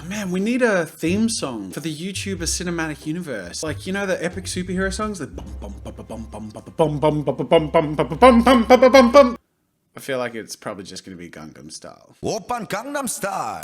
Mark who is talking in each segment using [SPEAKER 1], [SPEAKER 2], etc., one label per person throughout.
[SPEAKER 1] man, we need a theme song for the YouTuber cinematic universe. Like, you know the epic superhero songs? The bum bum bum bum bum bum bum bum bum bum bum bum bum bum bum bum. I feel like it's probably just gonna be Gangnam Style.
[SPEAKER 2] Oppan Gangnam Style.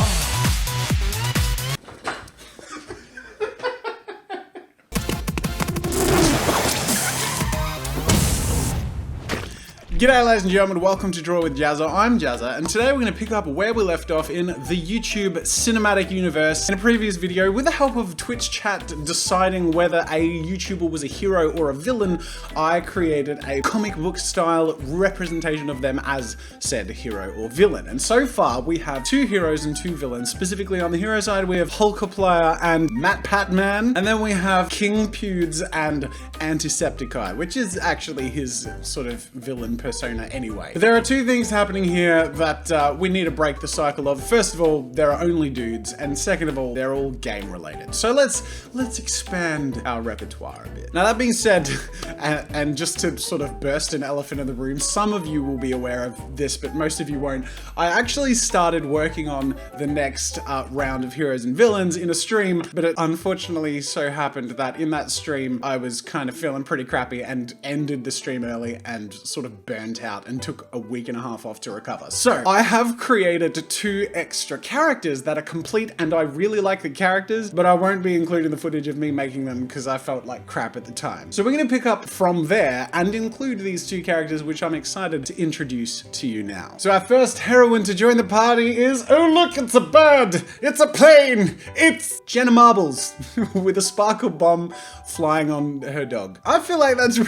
[SPEAKER 1] G'day ladies and gentlemen, welcome to Draw with Jazza. I'm Jazza, and today we're going to pick up where we left off in the YouTube cinematic universe. In a previous video, with the help of Twitch chat deciding whether a YouTuber was a hero or a villain, I created a comic book style representation of them as said hero or villain. And so far, we have 2 heroes and 2 villains. Specifically on the hero side, we have Hulkapleyer and Matt Patman, and then we have King Pewds and Antisepticeye, which is actually his sort of villain persona anyway. But there are 2 things happening here that we need to break the cycle of. First of all, there are only dudes, and second of all, they're all game related. So let's expand our repertoire a bit. Now that being said, and just to sort of burst an elephant in the room, some of you will be aware of this, but most of you won't. I actually started working on the next round of heroes and villains in a stream, but it unfortunately so happened that in that stream I was kind of feeling pretty crappy and ended the stream early and sort of burnt out and took a week and a half off to recover. So I have created 2 extra characters that are complete, and I really like the characters, but I won't be including the footage of me making them because I felt like crap at the time. So we're going to pick up from there and include these 2 characters, which I'm excited to introduce to you now. So our first heroine to join the party is, oh look, it's a bird, it's a plane, it's Jenna Marbles with a sparkle bomb flying on her dog. I feel like that's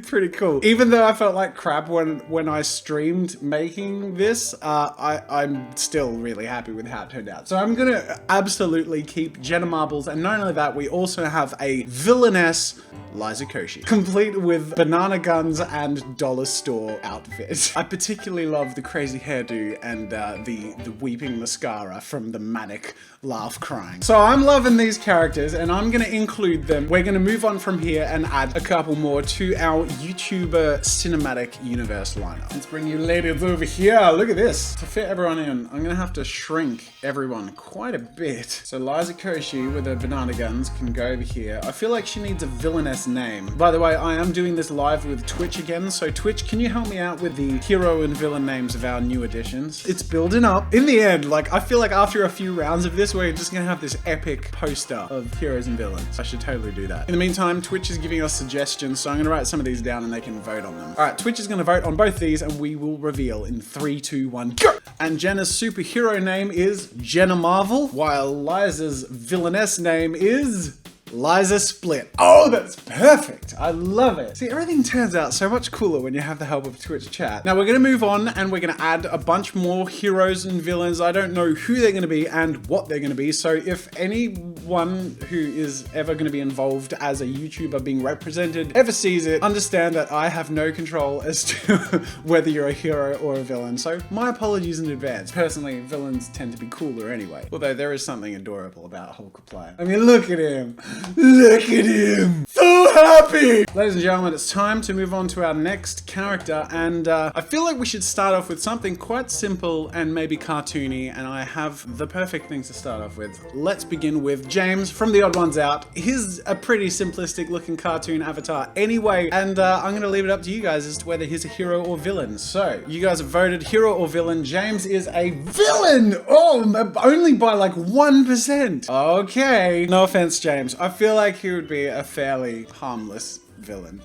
[SPEAKER 1] pretty cool. Even though I felt like crap when I streamed making this, I'm still really happy with how it turned out. So I'm gonna absolutely keep Jenna Marbles, and not only that, we also have a villainess Liza, complete with banana guns and dollar store outfit. I particularly love the crazy hairdo and the weeping mascara from the manic laugh crying. So I'm loving these characters and I'm gonna include them. We're gonna move on from here and add a couple more to our YouTuber cinematic universe lineup. Let's bring you ladies over here. Look at this. To fit everyone in, I'm gonna have to shrink everyone quite a bit. So Liza Koshy with her banana guns can go over here. I feel like she needs a villainess name. By the way, I am doing this live with Twitch again, so Twitch, can you help me out with the hero and villain names of our new additions? It's building up. In the end, like, I feel like after a few rounds of this, we're just gonna have this epic poster of heroes and villains. I should totally do that. In the meantime, Twitch is giving us suggestions, so I'm gonna write some of these down and they can vote on them. All right, Twitch is gonna vote on both these and we will reveal in 3, 2, 1, go! And Jenna's superhero name is Jenna Marvel, while Liza's villainess name is Liza Split. Oh, that's perfect. I love it. See, everything turns out so much cooler when you have the help of Twitch chat. Now we're going to move on and we're going to add a bunch more heroes and villains. I don't know who they're going to be and what they're going to be. So if anyone who is ever going to be involved as a YouTuber being represented ever sees it, understand that I have no control as to whether you're a hero or a villain. So my apologies in advance. Personally, villains tend to be cooler anyway. Although there is something adorable about Hulkapleyer. I mean, look at him. Look at him! So happy! Ladies and gentlemen, it's time to move on to our next character, and I feel like we should start off with something quite simple and maybe cartoony, and I have the perfect things to start off with. Let's begin with James from The Odd Ones Out. He's a pretty simplistic looking cartoon avatar anyway, and I'm gonna leave it up to you guys as to whether he's a hero or villain. So, you guys have voted hero or villain. James is a villain! Oh, only by like 1%. Okay. No offense, James. I feel like he would be a fairly harmless villain.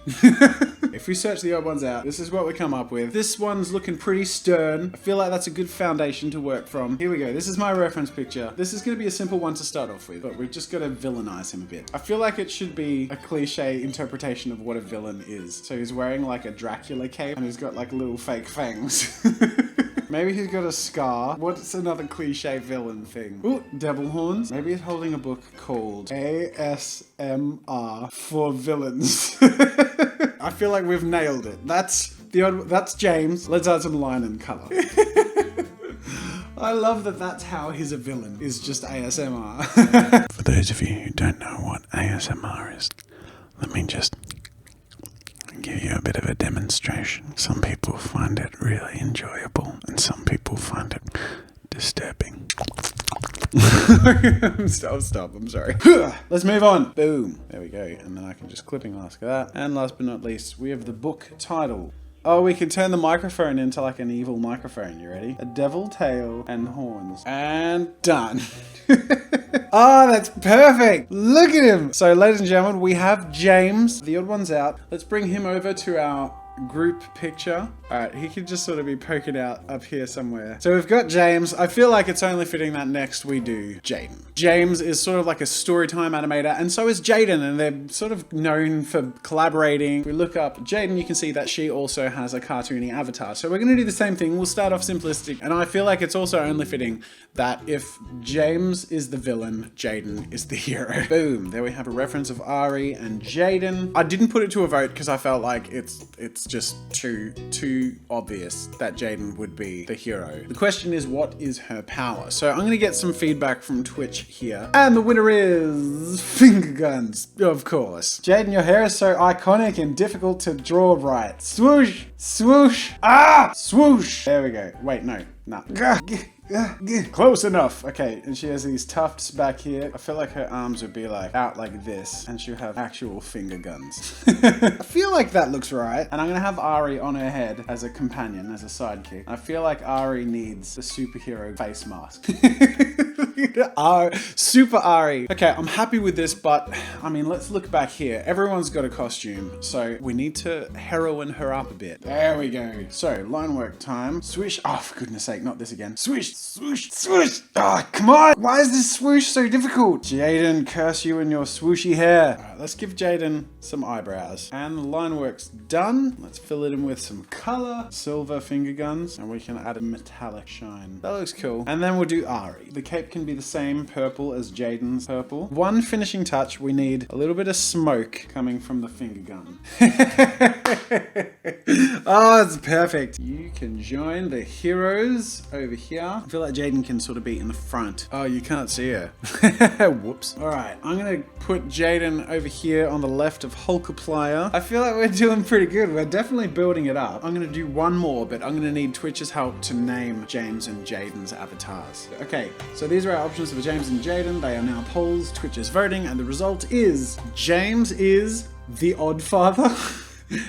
[SPEAKER 1] If we search The Odd Ones Out, this is what we come up with. This one's looking pretty stern. I feel like that's a good foundation to work from. Here we go. This is my reference picture. This is going to be a simple one to start off with, but we've just got to villainize him a bit. I feel like it should be a cliche interpretation of what a villain is. So he's wearing like a Dracula cape and he's got like little fake fangs. Maybe he's got a scar. What's another cliche villain thing? Ooh, devil horns. Maybe he's holding a book called ASMR for Villains. I feel like we've nailed it. That's James. Let's add some line and color. I love that that's how he's a villain, is just ASMR. For those of you who don't know what ASMR is, let me just give you a bit of a demonstration. Some people find it really enjoyable and some people find it disturbing. Stop, I'm sorry. Let's move on. Boom. There we go. And then I can just clipping mask that. And last but not least, we have the book title. Oh, we can turn the microphone into like an evil microphone. You ready? A devil tail and horns. And done. Oh, that's perfect. Look at him. So, ladies and gentlemen, we have James. The odd one's out. Let's bring him over to our group picture. All right, he could just sort of be poking out up here somewhere. So we've got James. I feel like it's only fitting that next we do Jaden. James is sort of like a storytime animator, and so is Jaden, and they're sort of known for collaborating. If we look up Jaden, you can see that she also has a cartoony avatar. So we're gonna do the same thing. We'll start off simplistic, and I feel like it's also only fitting that if James is the villain, Jaden is the hero. Boom, there we have a reference of Ari and Jaden. I didn't put it to a vote because I felt like it's just too obvious that Jaden would be the hero. The question is, what is her power? So I'm gonna get some feedback from Twitch here. And the winner is finger guns, of course. Jaden, your hair is so iconic and difficult to draw right. Swoosh, swoosh, ah, swoosh. There we go. Wait, no. Close enough. Okay, and she has these tufts back here. I feel like her arms would be like out like this, and she'll have actual finger guns. I feel like that looks right. And I'm gonna have Ari on her head as a companion, as a sidekick. I feel like Ari needs a superhero face mask. Super Ari. Okay, I'm happy with this, but I mean, let's look back here. Everyone's got a costume, so we need to heroine her up a bit. There we go. So, line work time. Swish. Oh, for goodness sake, not this again. Swish, swoosh, swoosh. Oh, come on. Why is this swoosh so difficult? Jaden, curse you and your swooshy hair. All right, let's give Jaden some eyebrows. And the line work's done. Let's fill it in with some color. Silver finger guns. And we can add a metallic shine. That looks cool. And then we'll do Ari. The cape can be the same purple as Jaden's purple. One finishing touch, we need a little bit of smoke coming from the finger gun. Oh, it's perfect. You can join the heroes over here. I feel like Jaden can sort of be in the front. Oh, you can't see her. Whoops. All right, I'm gonna put Jaden over here on the left of Hulkaplier. I feel like we're doing pretty good. We're definitely building it up. I'm gonna do one more, but I'm gonna need Twitch's help to name James and Jaden's avatars. Okay, so these are our options for James and Jaden. They are now polls. Twitch is voting, and the result is James is the odd father.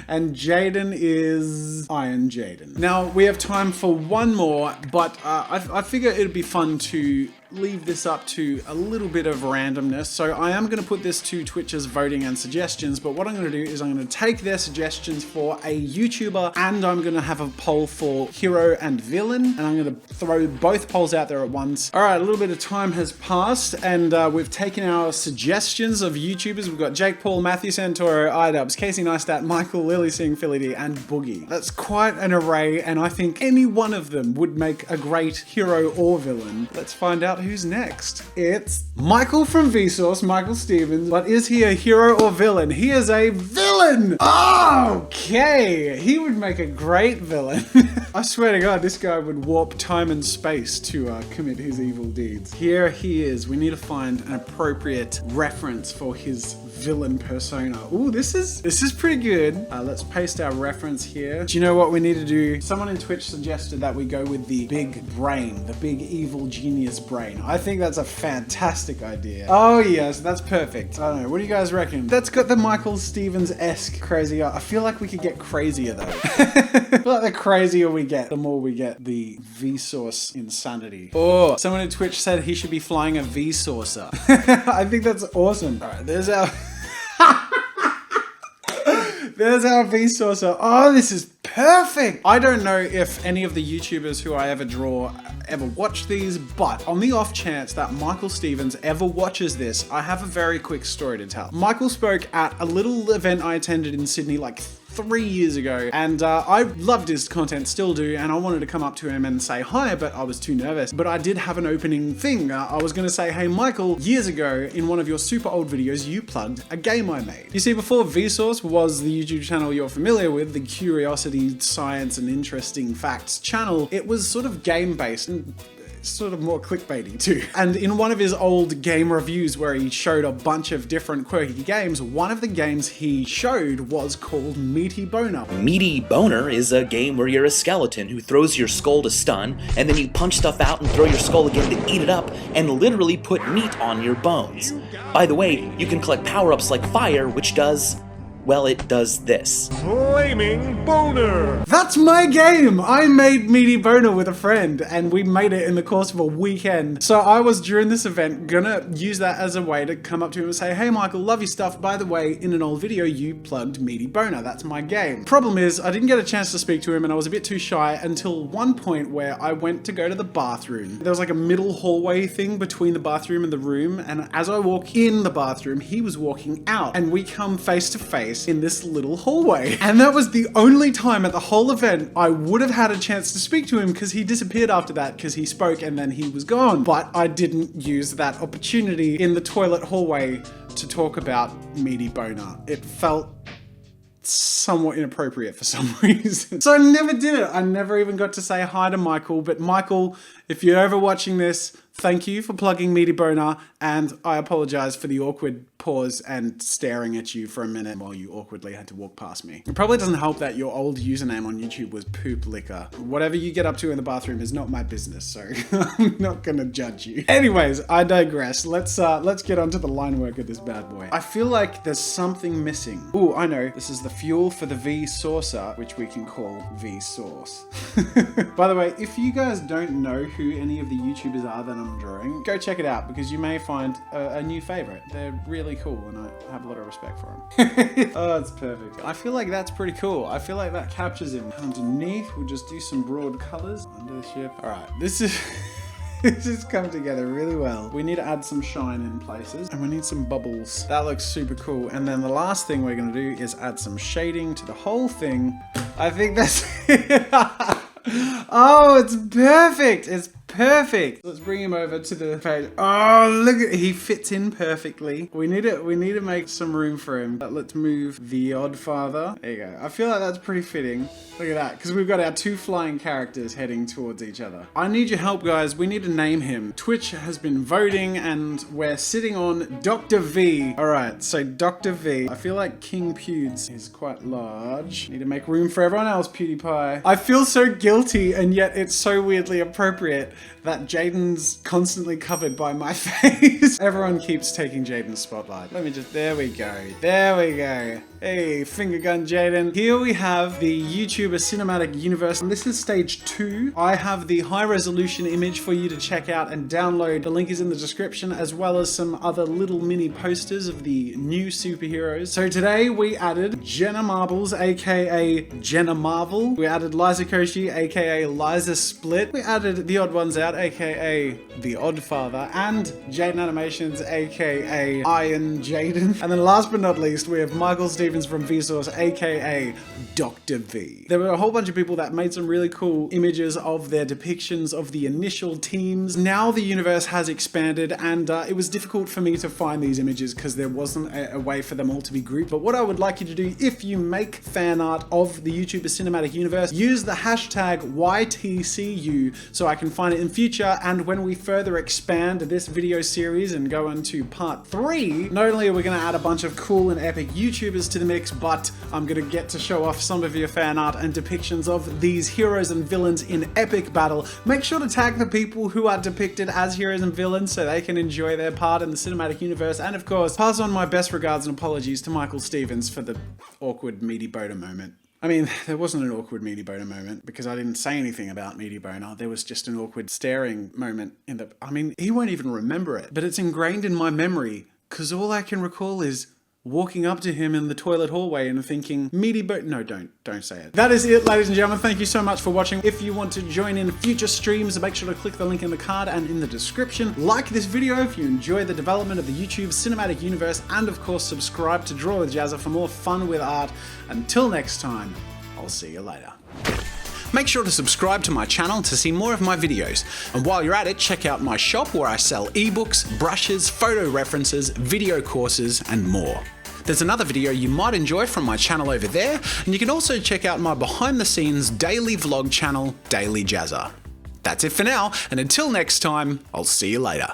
[SPEAKER 1] And Jaden is Iron Jaden. Now, we have time for one more, but I figure it'd be fun to leave this up to a little bit of randomness. So I am gonna put this to Twitch's voting and suggestions, but what I'm gonna do is I'm gonna take their suggestions for a YouTuber, and I'm gonna have a poll for hero and villain, and I'm gonna throw both polls out there at once. All right, a little bit of time has passed, and we've taken our suggestions of YouTubers. We've got Jake Paul, Matthew Santoro, iDubbbz, Casey Neistat, Michael, Lily Singh, Philly D, and Boogie. That's quite an array, and I think any one of them would make a great hero or villain. Let's find out who's next. It's Michael from Vsauce, Michael Stevens. But is he a hero or villain? He is a villain! Okay! He would make a great villain. I swear to God, this guy would warp time and space to commit his evil deeds. Here he is. We need to find an appropriate reference for his villain persona. Ooh, this is pretty good. Let's paste our reference here. Do you know what we need to do? Someone in Twitch suggested that we go with the big brain, the big evil genius brain. I think that's a fantastic idea. Oh yes, that's perfect. I don't know, what do you guys reckon? That's got the Michael Stevens-esque crazy. I feel like we could get crazier though. I feel like the crazier we get, the more we get the Vsauce insanity. Oh, someone in Twitch said he should be flying a Vsaucer. I think that's awesome. All right, there's our there's our Vsaucer. Oh, this is perfect. I don't know if any of the YouTubers who I ever draw ever watch these, but on the off chance that Michael Stevens ever watches this, I have a very quick story to tell. Michael spoke at a little event I attended in Sydney like 3 years ago, and I loved his content, still do, and I wanted to come up to him and say hi, but I was too nervous. But I did have an opening thing. I was going to say, hey Michael, years ago in one of your super old videos, you plugged a game I made. You see, before Vsauce was the YouTube channel you're familiar with, the Curiosity, Science and Interesting Facts channel, it was sort of game-based, and sort of more clickbaity too. And in one of his old game reviews where he showed a bunch of different quirky games, one of the games he showed was called Meaty Boner.
[SPEAKER 3] Meaty Boner is a game where you're a skeleton who throws your skull to stun, and then you punch stuff out and throw your skull again to eat it up, and literally put meat on your bones. By the way, you can collect power-ups like fire, which does... well, it does this.
[SPEAKER 4] Flaming Boner!
[SPEAKER 1] That's my game! I made Meaty Boner with a friend, and we made it in the course of a weekend. So I was, during this event, gonna use that as a way to come up to him and say, hey Michael, love your stuff. By the way, in an old video, you plugged Meaty Boner. That's my game. Problem is, I didn't get a chance to speak to him, and I was a bit too shy until one point where I went to go to the bathroom. There was like a middle hallway thing between the bathroom and the room, and as I walk in the bathroom, he was walking out, and we come face to face in this little hallway. And that was the only time at the whole event I would have had a chance to speak to him, because he disappeared after that because he spoke and then he was gone. But I didn't use that opportunity in the toilet hallway to talk about Meaty Boner. It felt somewhat inappropriate for some reason. So I never did it. I never even got to say hi to Michael. But Michael, if you're ever watching this, thank you for plugging Meaty Boner, and I apologize for the awkward pause and staring at you for a minute while you awkwardly had to walk past me. It probably doesn't help that your old username on YouTube was Poop Liquor. Whatever you get up to in the bathroom is not my business, so I'm not gonna judge you. Anyways, I digress. Let's get onto the line work of this bad boy. I feel like there's something missing. Ooh, I know. This is the fuel for the V saucer, which we can call V sauce. By the way, if you guys don't know who any of the YouTubers are that I'm drawing, go check it out, because you may find a new favorite. They're really cool, and I have a lot of respect for them. Oh, it's perfect. I feel like that's pretty cool. I feel like that captures him. Underneath, we'll just do some broad colors. Under the ship. All right, this is... This has come together really well. We need to add some shine in places, and we need some bubbles. That looks super cool. And then the last thing we're gonna do is add some shading to the whole thing. I think that's it. Oh, it's perfect. It's perfect. Let's bring him over to the page. Oh, look at, he fits in perfectly. We need to make some room for him. Let's move the Odd Father. There you go. I feel like that's pretty fitting. Look at that, because we've got our two flying characters heading towards each other. I need your help, guys. We need to name him. Twitch has been voting, and we're sitting on Dr. V. All right, so Dr. V. I feel like King Pewds is quite large. Need to make room for everyone else, PewDiePie. I feel so guilty, and yet it's so weirdly appropriate that Jaden's constantly covered by my face. Everyone keeps taking Jaden's spotlight. Let me just, there we go. There we go. Hey, finger gun Jaden. Here we have the YouTuber cinematic universe. And this is stage 2. I have the high resolution image for you to check out and download. The link is in the description, as well as some other little mini posters of the new superheroes. So today we added Jenna Marbles, aka Jenna Marvel. We added Liza Koshy, aka Liza Split. We added The Odd Ones Out, aka The Odd Father, and Jaden Animations, aka Iron Jaden. And then last but not least, we have Michael Stevens from Vsauce, aka Dr. V. There were a whole bunch of people that made some really cool images of their depictions of the initial teams. Now the universe has expanded, and it was difficult for me to find these images because there wasn't a way for them all to be grouped. But what I would like you to do, if you make fan art of the YouTuber cinematic universe, use the hashtag YTCU so I can find it in future. And when we further expand this video series and go into part 3, not only are we going to add a bunch of cool and epic YouTubers to the mix, but I'm going to get to show off some of your fan art and depictions of these heroes and villains in epic battle. Make sure to tag the people who are depicted as heroes and villains so they can enjoy their part in the cinematic universe. And of course, pass on my best regards and apologies to Michael Stevens for the awkward Meaty Boner moment. I mean, there wasn't an awkward Meaty Boner moment because I didn't say anything about Meaty Boner. There was just an awkward staring moment in the... I mean, he won't even remember it, but it's ingrained in my memory because all I can recall is walking up to him in the toilet hallway and thinking, Meaty Boner... No, don't say it. That is it, ladies and gentlemen. Thank you so much for watching. If you want to join in future streams, make sure to click the link in the card and in the description. Like this video if you enjoy the development of the YouTube cinematic universe, and of course subscribe to Draw with Jazza for more fun with art. Until next time, I'll see you later. Make sure to subscribe to my channel to see more of my videos. And while you're at it, check out my shop where I sell ebooks, brushes, photo references, video courses, and more. There's another video you might enjoy from my channel over there, and you can also check out my behind the scenes daily vlog channel, Daily Jazza. That's it for now, and until next time, I'll see you later.